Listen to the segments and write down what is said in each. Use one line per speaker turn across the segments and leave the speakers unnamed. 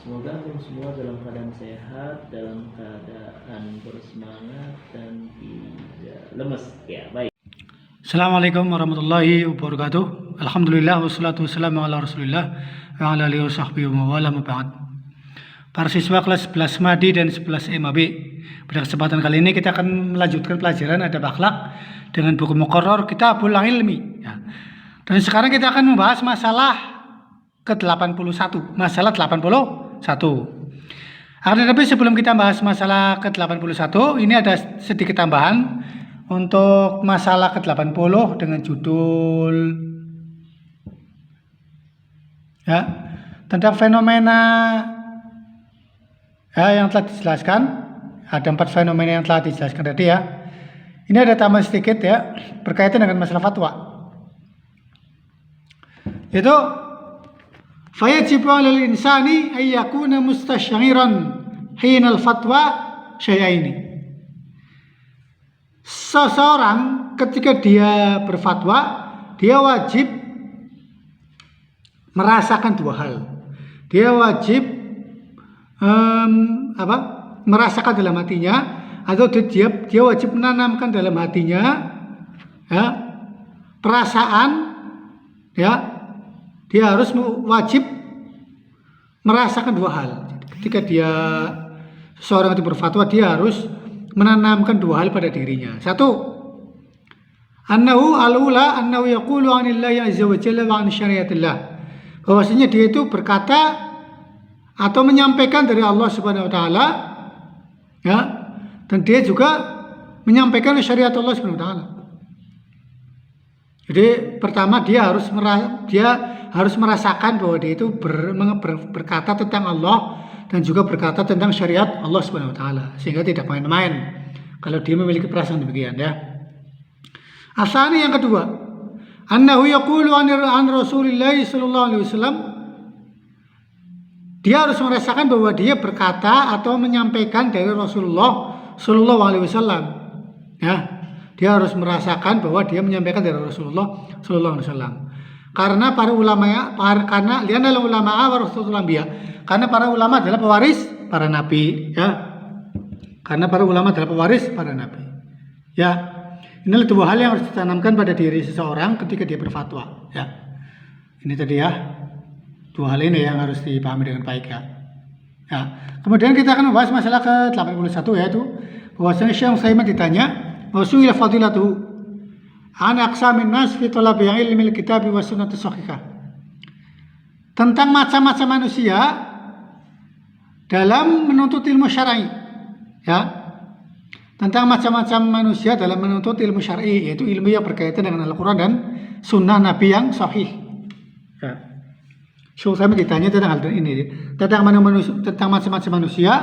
Semoga antum semua dalam keadaan sehat, dalam keadaan bersemangat dan tidak lemes. Ya, baik.
Assalamualaikum warahmatullahi wabarakatuh. Alhamdulillah wassalatu wassalamu ala Rasulillah wa ala alihi wasahbihi wa wala mab'ad. Para siswa kelas 11 MADI dan 11 MAB, pada kesempatan kali ini kita akan melanjutkan pelajaran adab akhlak dengan buku Muqarrar Kitabul Ilmi ya. Dan sekarang kita akan membahas masalah ke-81, masalah 81. Akan tetapi sebelum kita bahas masalah ke-81, ini ada sedikit tambahan untuk masalah ke-80 dengan judul ya, tentang fenomena ya, yang telah dijelaskan. Ada 4 fenomena yang telah dijelaskan tadi ya. Ini ada tambahan sedikit ya, berkaitan dengan masalah fatwa. Yaitu fayajibu 'alal insani ay yakuna mustasy'iran hinal fatwa syai'aini. Seseorang ketika dia berfatwa, dia wajib merasakan 2 hal. Dia wajib merasakan dalam hatinya, atau dia wajib menanamkan dalam hatinya ya, perasaan ya. Dia harus wajib merasakan 2 hal. Ketika seseorang itu berfatwa, dia harus menanamkan 2 hal pada dirinya. 1, annahu yaqulu 'anillahi azza wa jalla wa 'an syariatillah. Bahwasanya dia itu berkata atau menyampaikan dari Allah Subhanahu wa taala ya, dan dia juga menyampaikan syariat Allah Subhanahu wa taala. Jadi pertama dia harus merasakan bahwa dia itu berkata tentang Allah dan juga berkata tentang syariat Allah Subhanahu wa taala, sehingga tidak main-main kalau dia memiliki perasaan demikian ya. Asani yang kedua, annahu yaqulu an Rasulillah sallallahu alaihi wasallam. Dia harus merasakan bahwa dia berkata atau menyampaikan dari Rasulullah sallallahu alaihi wasallam ya. Dia harus merasakan bahwa dia menyampaikan dari Rasulullah sallallahu alaihi wasallam. Karena para ulama lianal ulama warasatul anbiya. Karena para ulama adalah pewaris para nabi ya. Karena para ulama adalah pewaris para nabi. Ya. Inilah 2 hal yang harus ditanamkan pada diri seseorang ketika dia berfatwa ya. Ini tadi ya. 2 hal ini yang harus dipahami dengan baik ya. Ya. Kemudian kita akan membahas masalah ke-81 yaitu bahwasanya Syekh Utsaimin ditanya, "Wasuila fadilatuhu an aqsamin nas fi talabi ilmi al-kitab wa sunnah as-sahihah." Tentang macam-macam manusia dalam menuntut ilmu syar'i. Ya. Tentang macam-macam manusia dalam menuntut ilmu syar'i, yaitu ilmu yang berkaitan dengan Al-Qur'an dan sunnah Nabi yang sahih. Ya. So, saya ditanya tentang hal ini, tentang macam-macam manusia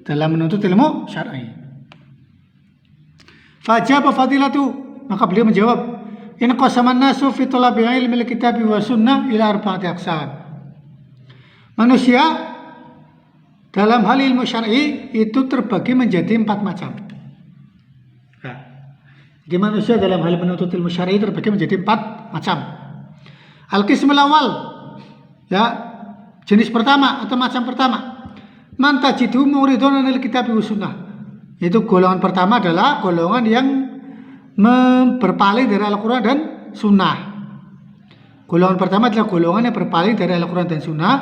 dalam menuntut ilmu syar'i. Fajaba fadilatu, maka beliau menjawab, in qasaman nasu fi talabi ilmi al-kitab wa sunnah ila 4 aqsam. Manusia dalam hal ilmu syar'i itu terbagi menjadi 4 macam. Ya. Jadi manusia dalam hal menuntut ilmu syar'i terbagi menjadi 4 macam. Al-qismul awal ya, jenis pertama atau macam pertama, man tajidu muridun anil kitab wa sunnah. Itu golongan pertama adalah golongan yang berpaling dari Al-Quran dan Sunnah. Golongan pertama adalah golongan yang berpaling dari Al-Quran dan Sunnah,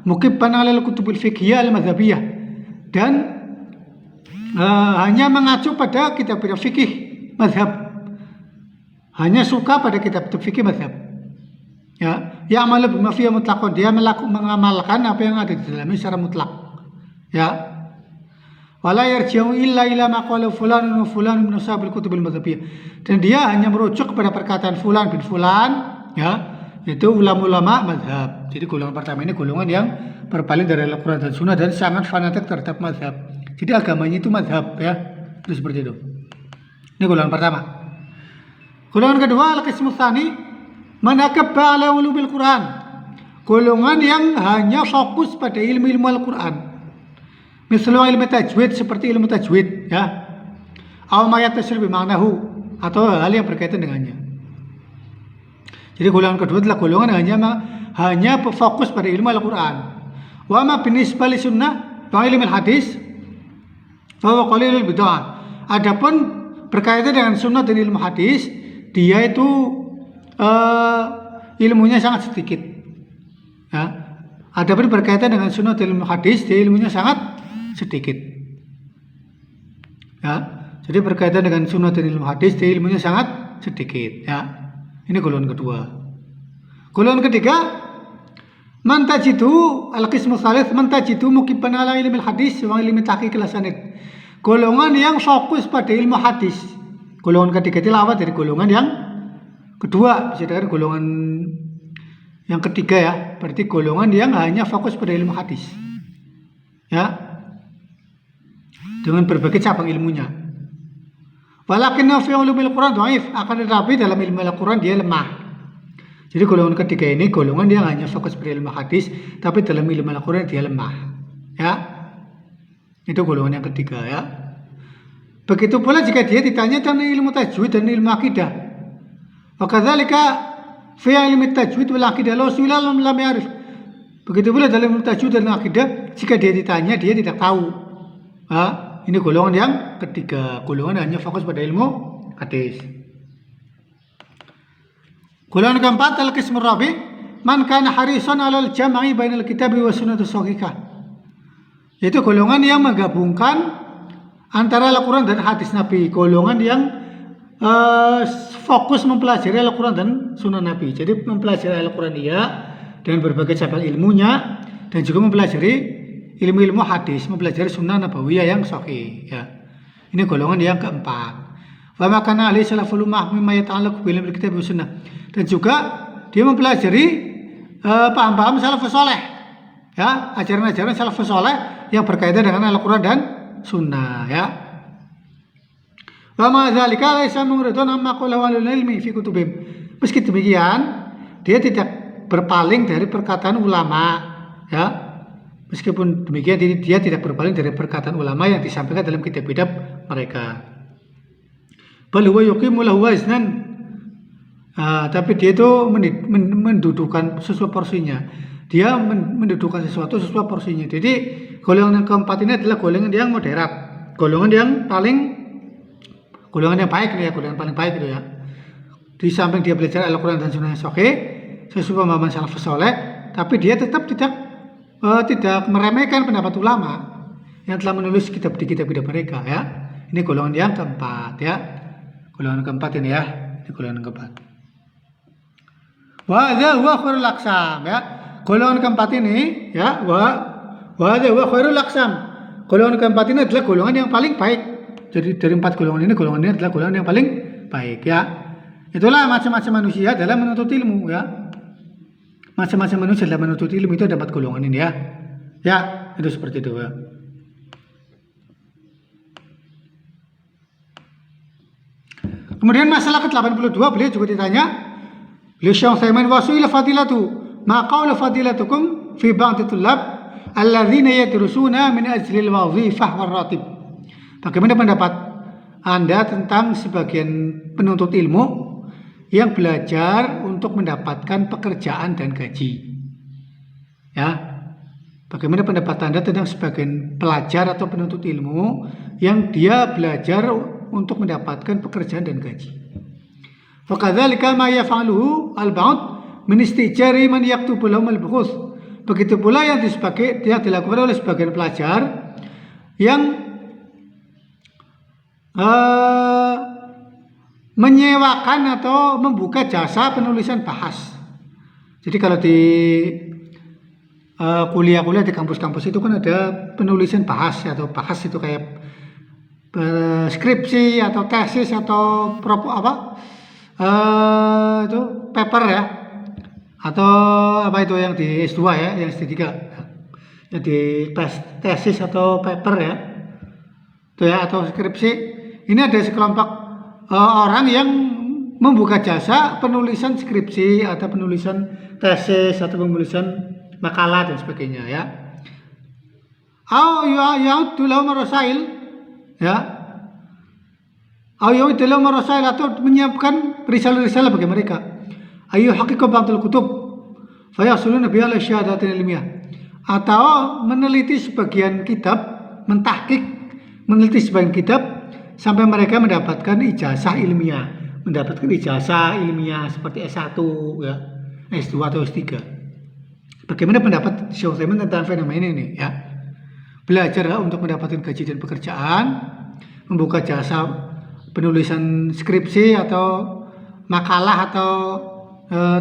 mukibban 'alal kutubul fiqhiyah al-madhabiyah, dan hanya mengacu pada kitab-kitab fikih mazhab, hanya suka pada kitab fikih mazhab. Ya, ya'malu bima fihi mutlaqan, dia mengamalkan apa yang ada di dalamnya secara mutlak. Ya. Wala yarji'u illa ila ma qala fulan wa fulan min ashabil kutubil madhabiyah. Dan dia hanya merujuk kepada perkataan fulan bin fulan ya, itu ulama-ulama mazhab. Jadi golongan pertama ini golongan yang berpaling dari Al-Qur'an dan Sunnah dan sangat fanatik terhadap mazhab. Jadi agamanya itu mazhab ya. Itu seperti itu. Ini golongan pertama. Golongan kedua al-qismu tsani man akabba ala ulumil Qur'an. Golongan yang hanya fokus pada ilmu-ilmu Al-Qur'an. Misalnya ilmu tajwid, seperti ilmu tajwid ya, atau mayat tasrif bima'nahu, atau hal yang berkaitan dengannya. Jadi golongan kedua adalah golongan hanya fokus pada ilmu Al-Quran. Wa ma binisbah li sunnah wa ilmu hadis fa huwa qalilul bid'ah. Adapun berkaitan dengan sunnah dan ilmu hadis, dia itu ilmunya sangat sedikit. Ya. Adapun berkaitan dengan sunnah dan ilmu hadis, dia ilmunya sangat sedikit. Ya. Jadi berkaitan dengan sunnah dan ilmu hadis, dia ilmunya sangat sedikit. Ya. Ini golongan kedua. Golongan ketiga, man tajidu al-qismu tsalits man tajidu muqiban ala ilmi hadis wa ilmi tahqiq al-sanad. Golongan yang fokus pada ilmu hadis. Golongan ketiga itu lawat dari golongan yang kedua, bisa dikatakan golongan yang ketiga ya, berarti golongan yang hanya fokus pada ilmu hadis. Ya. Dengan berbagai cabang ilmunya. Walakinna fi ulumil Quran dhaif, akan tetapi dalam ilmu Al-Quran dia lemah. Jadi golongan ketiga ini golongan yang hanya fokus pada ilmu hadis, tapi dalam ilmu Al-Quran dia lemah. Ya. Itu golongan yang ketiga ya. Begitu pula jika dia ditanya tentang ilmu tajwid dan ilmu akidah. Wa kadzalika fi ilmi tajwid wal akidah law su'ila lam ya'rif. Begitu pula dalam ilmu tajwid dan akidah, jika dia ditanya dia tidak tahu. Ini golongan yang ketiga, golongan hanya fokus pada ilmu hadis. Golongan keempat, al-qismur rabi' man kana harisan 'alal jam'i bainal kitabi was sunnatus shahihah. Yaitu golongan yang menggabungkan antara Al-Quran dan hadis Nabi, golongan yang fokus mempelajari Al-Quran dan sunnah Nabi. Jadi mempelajari Al-Quran dia dengan berbagai cabang ilmunya, dan juga mempelajari ilmu-ilmu hadis, mempelajari sunnah nabawiyah yang sahih. Ya. Ini golongan yang keempat. Wa ma kana ahli salaful ummah mimma yata'allaqu bil ilmi kitab wa sunnah. Dan juga dia mempelajari paham-paham salafus saleh. Ya, ajaran-ajaran salafus saleh yang berkaitan dengan Al-Quran dan sunnah. Ya. Wa ma dzalika laisa muridun amma qala walul ilmi fi kutubihim. Meski demikian, dia tidak berpaling dari perkataan ulama. Ya. Meskipun demikian, dia tidak berpaling dari perkataan ulama yang disampaikan dalam kitab-kitab mereka. Bal huwa yuqimu lahu waznan. Tapi dia itu mendudukan sesuai porsinya. Dia mendudukan sesuatu sesuai porsinya. Jadi golongan yang keempat ini adalah golongan yang moderat, golongan yang baik ya, golongan paling baik itu ya. Di samping dia belajar Al-Quran dan Sunnah Sahih sesuai pemahaman salafus saleh, tapi dia tetap tidak meremehkan pendapat ulama yang telah menulis kitab di kitab-kitab mereka ya. Ini golongan yang keempat ya. Golongan keempat ini ya. Ini golongan keempat. Wa hadza huwa khairul aqsam ya. Golongan keempat ini ya, wa hadza huwa khairul aqsam. Golongan keempat ini adalah golongan yang paling baik. Jadi dari empat golongan ini adalah golongan yang paling baik ya. Itulah macam-macam manusia dalam menuntut ilmu ya. Macam-macam manusia dalam menuntut ilmu itu ada 4 golongan ini ya. Ya, itu seperti itu ya. Kemudian masalah ke-82 beliau juga ditanya, beliau Syekh Utsaimin wasuila fadilatu ma qaula fadilatukum fi ba'd tullab alladzina yadrusuna min ajli al-wazifah war-ratib. Bagaimana pendapat Anda tentang sebagian penuntut ilmu yang belajar untuk mendapatkan pekerjaan dan gaji? Ya. Bagaimana pendapat Anda tentang sebagian pelajar atau penuntut ilmu yang dia belajar untuk mendapatkan pekerjaan dan gaji? Fa kadzalika ma yaf'aluhu al-ba'd min istijari man yaktubu lahum al-buhuth. Begitu pula yang dilakukan oleh sebagian pelajar yang menyewakan atau membuka jasa penulisan bahas. Jadi kalau di kuliah-kuliah di kampus-kampus itu kan ada penulisan bahas atau bahas itu kayak skripsi atau tesis atau itu paper ya, atau apa itu yang di S2 ya, yang S3 yang di tesis atau paper ya, itu ya, atau skripsi. Ini ada sekelompok orang yang membuka jasa penulisan skripsi atau penulisan tesis atau penulisan makalah dan sebagainya ya. Yaudu lahum rasail ya. Yaudu lahum rasail, atau menyiapkan risalah-risalah bagi mereka. Ayu haqiqah ba'dul kutub fa yasuluna biha ala syahadatin ilmiah, atau meneliti sebagian kitab, mentahkik, meneliti sebagian kitab sampai mereka mendapatkan ijazah ilmiah, seperti S1 ya, S2 atau S3. Bagaimana pendapat Syekh Utsaimin tentang fenomena ini ya? Belajar untuk mendapatkan gaji dan pekerjaan, membuka jasa penulisan skripsi atau makalah atau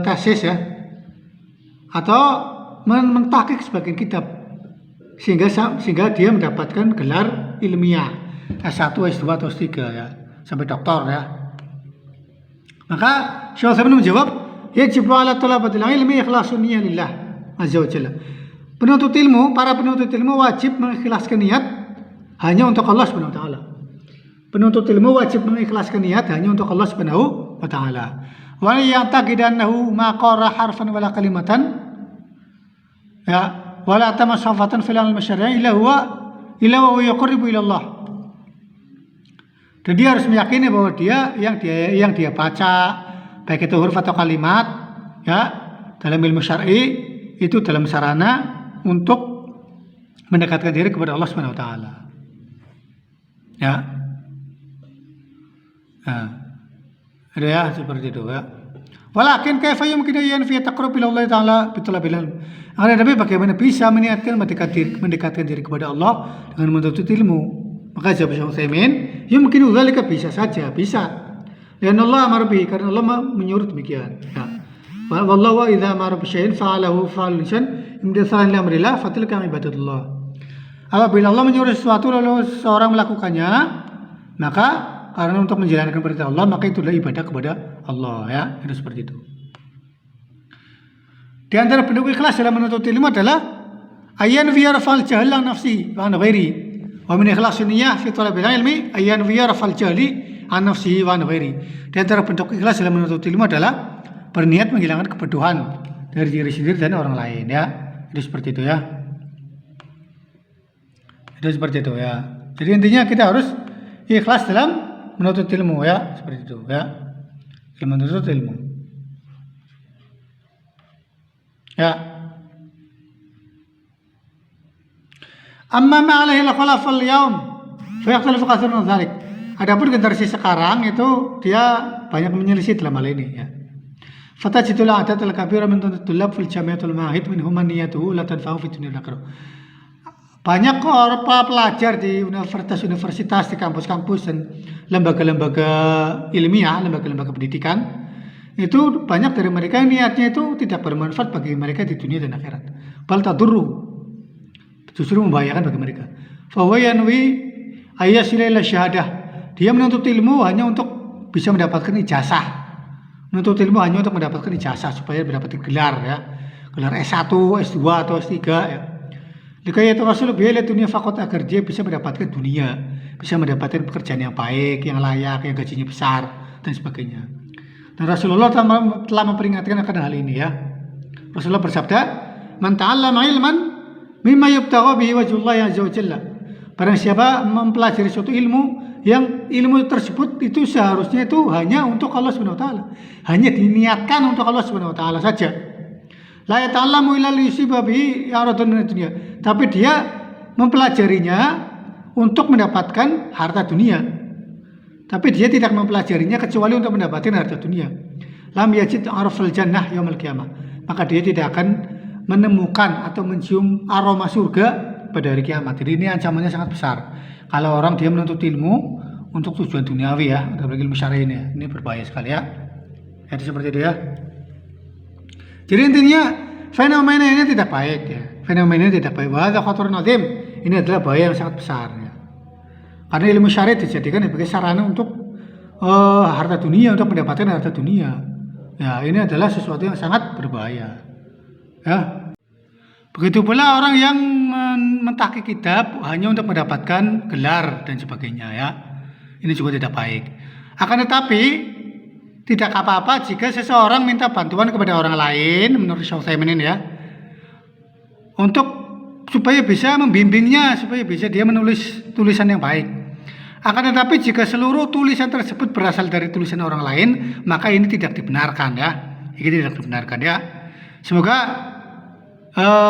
tesis ya, atau mentahkik sebagian kitab sehingga dia mendapatkan gelar ilmiah S1, S2 atau S3 ya, sampai doktor ya. Maka Syekh Utsaimin menjawab, yajibu ala talabatil ilmi ikhlasun niyyah lillah azza wa jalla. Para penuntut ilmu wajib mengikhlaskan niat hanya untuk Allah Subhanahu wa taala. Penuntut ilmu wajib mengikhlaskan niat hanya untuk Allah Subhanahu wa taala. Wa ya'taqidannahu ma qara harfan wala kalimatan ya wala tamassafatan fil al-masyari' illa wa yuqarribu ila Allah. Dan dia harus meyakini bahwa yang dia baca, baik itu huruf atau kalimat ya, dalam ilmu syar'i itu dalam sarana untuk mendekatkan diri kepada Allah Subhanahu wa taala. Ya. Nah, ada ya seperti itu ya. Walakin kaifa yumkinu yanfi taqarrub ila Allah taala bi talabil ilm. Tapi bagaimana bisa mendekatkan diri kepada Allah dengan menuntut ilmu? Maka jawab Syekh Utsaimin, yumkinu dzalika, bisa saja, bisa. Dan Allah amar bihi, karena Allah menyuruh demikian. Ya. Wallahu wa idza amara bi syai'in fa'alahu fa'al insan imtithalan li amrillah fatilka ibadatullah. Apabila Allah menyuruh sesuatu lalu seorang melakukannya, maka karena untuk menjalankan perintah Allah, maka itulah ibadah kepada Allah ya. Itu seperti itu. Di antara bentuk ikhlas dalam menuntut ilmu adalah ayyan fi rafal jahl an nafsi wa an ghairi. Wa min ikhlasin niyyah fi talabil ilmi ayyan fi rafal jahli an nafsi wa an ghairi. Di antara bentuk ikhlas dalam menuntut ilmu adalah berniat menghilangkan kebodohan dari diri sendiri dan orang lain ya. Itu seperti itu ya. Itu seperti itu ya. Jadi intinya kita harus ikhlas dalam menuntut ilmu ya, seperti itu ya. Dalam menuntut ilmu. Ya. Amma ma alaihi al-khalaf al-yawm fa yakhtalifu katsirun min dzalik. Adapun generasi sekarang itu dia banyak menyelisih dalam hal ini ya. Fatajidul a'dad al-kabira min tulab fil jami'atul ma'ahid minhum man niyatuhu la tanfa'u fi dunya al-akhirah. Banyak para pelajar di universitas, di kampus-kampus dan lembaga-lembaga ilmiah, lembaga-lembaga pendidikan, itu banyak dari mereka yang niatnya itu tidak bermanfaat bagi mereka di dunia dan akhirat. Bal tadurru, justru membahayakan bagi mereka. Fa huwa yanwi ayyasila ila syahadah. Dia menuntut ilmu hanya untuk bisa mendapatkan ijazah. Menuntut ilmu hanya untuk mendapatkan ijazah supaya mendapatkan gelar ya. Gelar S1, S2 atau S3 ya. Likayatu Rasul biya dunia fakot, agar dia bisa mendapatkan dunia, bisa mendapatkan pekerjaan yang baik, yang layak, yang gajinya besar dan sebagainya. Dan Rasulullah telah memperingatkan akan hal ini ya. Rasulullah bersabda, "Man ta'allama ilman mimma yubtagha bihi wajhullah azza wa jalla." Barang siapa mempelajari suatu ilmu yang ilmu tersebut itu seharusnya itu hanya untuk Allah Subhanahu wa taala. Hanya diniatkan untuk Allah Subhanahu wa taala saja. La yata'allamu illa liyusiba bihi aradun minad dunya. Tapi dia mempelajarinya untuk mendapatkan harta dunia. Tapi dia tidak mempelajarinya kecuali untuk mendapatkan harta dunia. Lam yajid arfal jannah yaumil qiyamah. Maka dia tidak akan menemukan atau mencium aroma surga pada hari kiamat. Jadi ini ancamannya sangat besar. Kalau orang dia menuntut ilmu untuk tujuan duniawi ya, apalagi ilmu syar'i ini ya, ini berbahaya sekali ya. Jadi seperti itu ya. Jadi intinya fenomena ini tidak baik ya. Fenomena ini tidak baik. Wa hadza khatarun azim. Ini adalah bahaya yang sangat besar ya. Karena ilmu syar'i dijadikan sebagai sarana untuk harta dunia, untuk mendapatkan harta dunia. Ya, ini adalah sesuatu yang sangat berbahaya. Ya. Begitu pula orang yang mentahqiq kitab hanya untuk mendapatkan gelar dan sebagainya ya. Ini juga tidak baik. Akan tetapi tidak apa-apa jika seseorang minta bantuan kepada orang lain, menurut Syekh Utsaimin ini ya, untuk supaya bisa membimbingnya, supaya bisa dia menulis tulisan yang baik. Akan tetapi jika seluruh tulisan tersebut berasal dari tulisan orang lain, maka ini tidak dibenarkan ya. Ini tidak dibenarkan ya. Semoga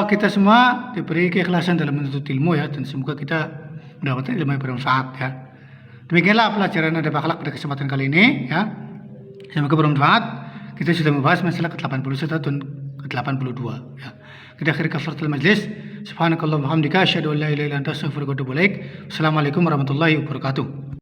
kita semua diberi keikhlasan dalam menuntut ilmu ya, dan semoga kita mendapatkan ilmu yang bermanfaat ya. Demikianlah pelajaran adab akhlak pada kesempatan kali ini ya. Semoga bermanfaat. Kita sudah membahas masalah ke-81 dan ke-82 ya. Kita akhiri kafaratul majlis. Subhanakallahumma wa bihamdika asyhadu an la ilaha illa anta astaghfiruka wa atubu ilaik. Assalamualaikum warahmatullahi wabarakatuh.